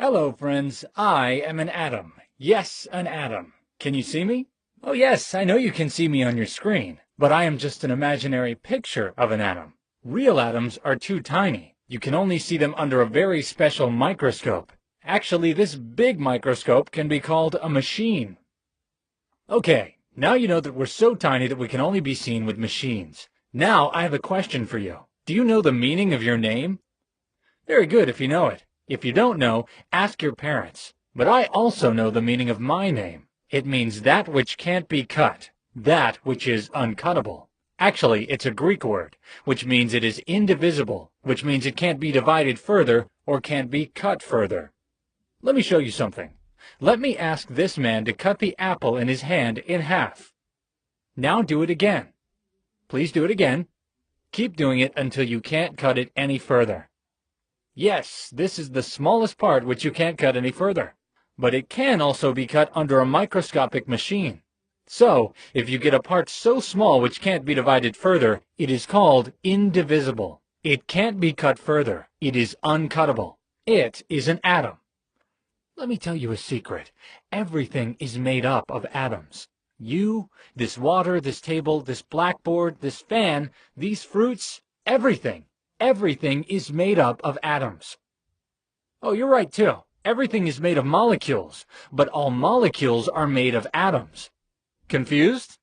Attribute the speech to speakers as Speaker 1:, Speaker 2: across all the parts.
Speaker 1: Hello, friends. I am an atom. Yes, an atom. Can you see me? Oh yes, I know you can see me on your screen, but I am just an imaginary picture of an atom. Real atoms are too tiny. You can only see them under a very special microscope. Actually, this big microscope can be called a machine. Okay, now you know that we're so tiny that we can only be seen with machines. Now I have a question for you. Do you know the meaning of your name? Very good if you know it. If you don't know, ask your parents. But I also know the meaning of my name. It means that which can't be cut, that which is uncuttable. Actually, it's a Greek word, which means it is indivisible, which means it can't be divided further or can't be cut further. Let me show you something. Let me ask this man to cut the apple in his hand in half. Now do it again. Please do it again. Keep doing it until you can't cut it any further. Yes, this is the smallest part which you can't cut any further. But it can also be cut under a microscopic machine. So, if you get a part so small which can't be divided further, it is called indivisible. It can't be cut further. It is uncuttable. It is an atom. Let me tell you a secret. Everything is made up of atoms. You, this water, this table, this blackboard, this fan, these fruits, everything. Everything is made up of atoms. Oh, you're right too. Everything is made of molecules, but all molecules are made of atoms. Confused?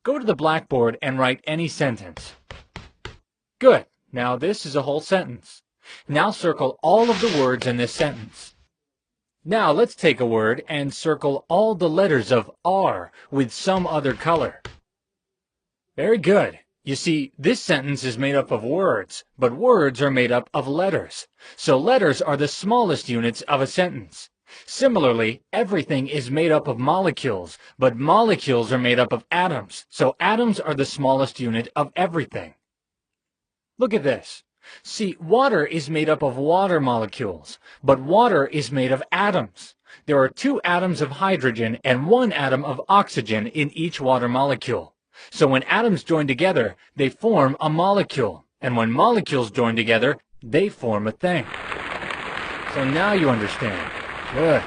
Speaker 1: Go to the blackboard and write any sentence. Good. Now this is a whole sentence. Now circle all of the words in this sentence. Now let's take a word and circle all the letters of R with some other color. Very good. You see, this sentence is made up of words, but words are made up of letters. So letters are the smallest units of a sentence. Similarly, everything is made up of molecules, but molecules are made up of atoms. So atoms are the smallest unit of everything. Look at this. See, water is made up of water molecules, but water is made of atoms. There are 2 atoms of hydrogen and 1 atom of oxygen in each water molecule. So when atoms join together, they form a molecule. And when molecules join together, they form a thing. So now you understand. Good.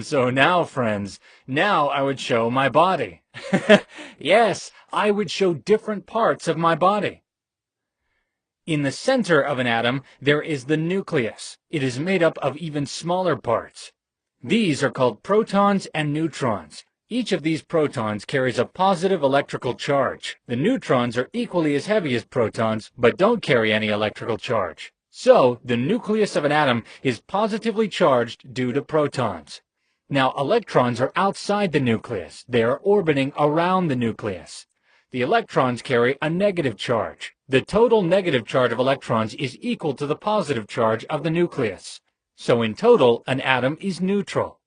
Speaker 1: So now, friends, now I would show my body. Yes, I would show different parts of my body. In the center of an atom, there is the nucleus. It is made up of even smaller parts. These are called protons and neutrons. Each of these protons carries a positive electrical charge. The neutrons are equally as heavy as protons, but don't carry any electrical charge. So, the nucleus of an atom is positively charged due to protons. Now, electrons are outside the nucleus. They are orbiting around the nucleus. The electrons carry a negative charge. The total negative charge of electrons is equal to the positive charge of the nucleus. So in total, an atom is neutral.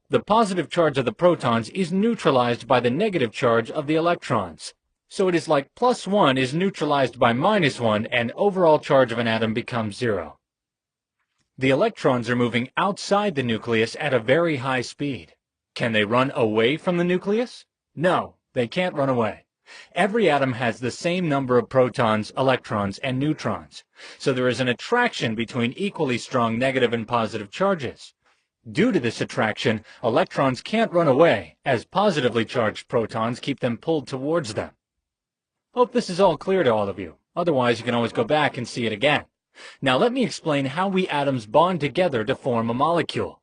Speaker 1: The positive charge of the protons is neutralized by the negative charge of the electrons. So it is like +1 is neutralized by -1, and overall charge of an atom becomes 0. The electrons are moving outside the nucleus at a very high speed. Can they run away from the nucleus? No, they can't run away. Every atom has the same number of protons, electrons, and neutrons. So there is an attraction between equally strong negative and positive charges. Due to this attraction, electrons can't run away, as positively charged protons keep them pulled towards them. Hope this is all clear to all of you. Otherwise, you can always go back and see it again. Now let me explain how we atoms bond together to form a molecule.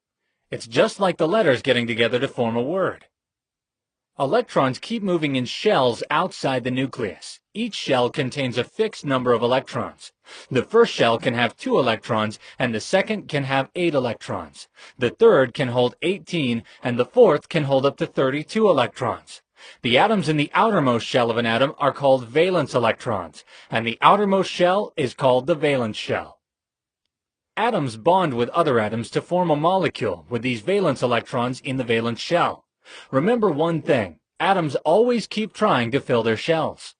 Speaker 1: It's just like the letters getting together to form a word. Electrons keep moving in shells outside the nucleus. Each shell contains a fixed number of electrons. The first shell can have 2 electrons, and the second can have 8 electrons. The third can hold 18, and the fourth can hold up to 32 electrons. The atoms in the outermost shell of an atom are called valence electrons, and the outermost shell is called the valence shell. Atoms bond with other atoms to form a molecule with these valence electrons in the valence shell. Remember one thing, atoms always keep trying to fill their shells.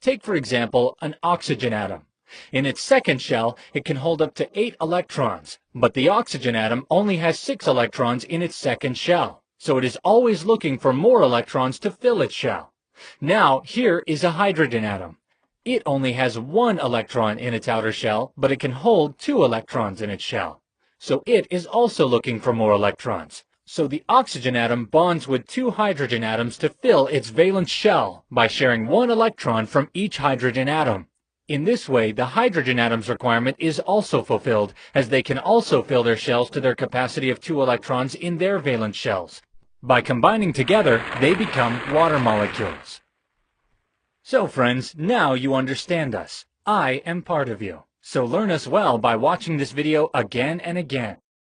Speaker 1: Take, for example, an oxygen atom. In its second shell, it can hold up to 8 electrons, but the oxygen atom only has 6 electrons in its second shell, so it is always looking for more electrons to fill its shell. Now, here is a hydrogen atom. It only has one electron in its outer shell, but it can hold 2 electrons in its shell. So it is also looking for more electrons. So the oxygen atom bonds with 2 hydrogen atoms to fill its valence shell by sharing 1 electron from each hydrogen atom. In this way, the hydrogen atom's requirement is also fulfilled, as they can also fill their shells to their capacity of 2 electrons in their valence shells. By combining together, they become water molecules. So friends, now you understand us. I am part of you. So learn us well by watching this video again and again.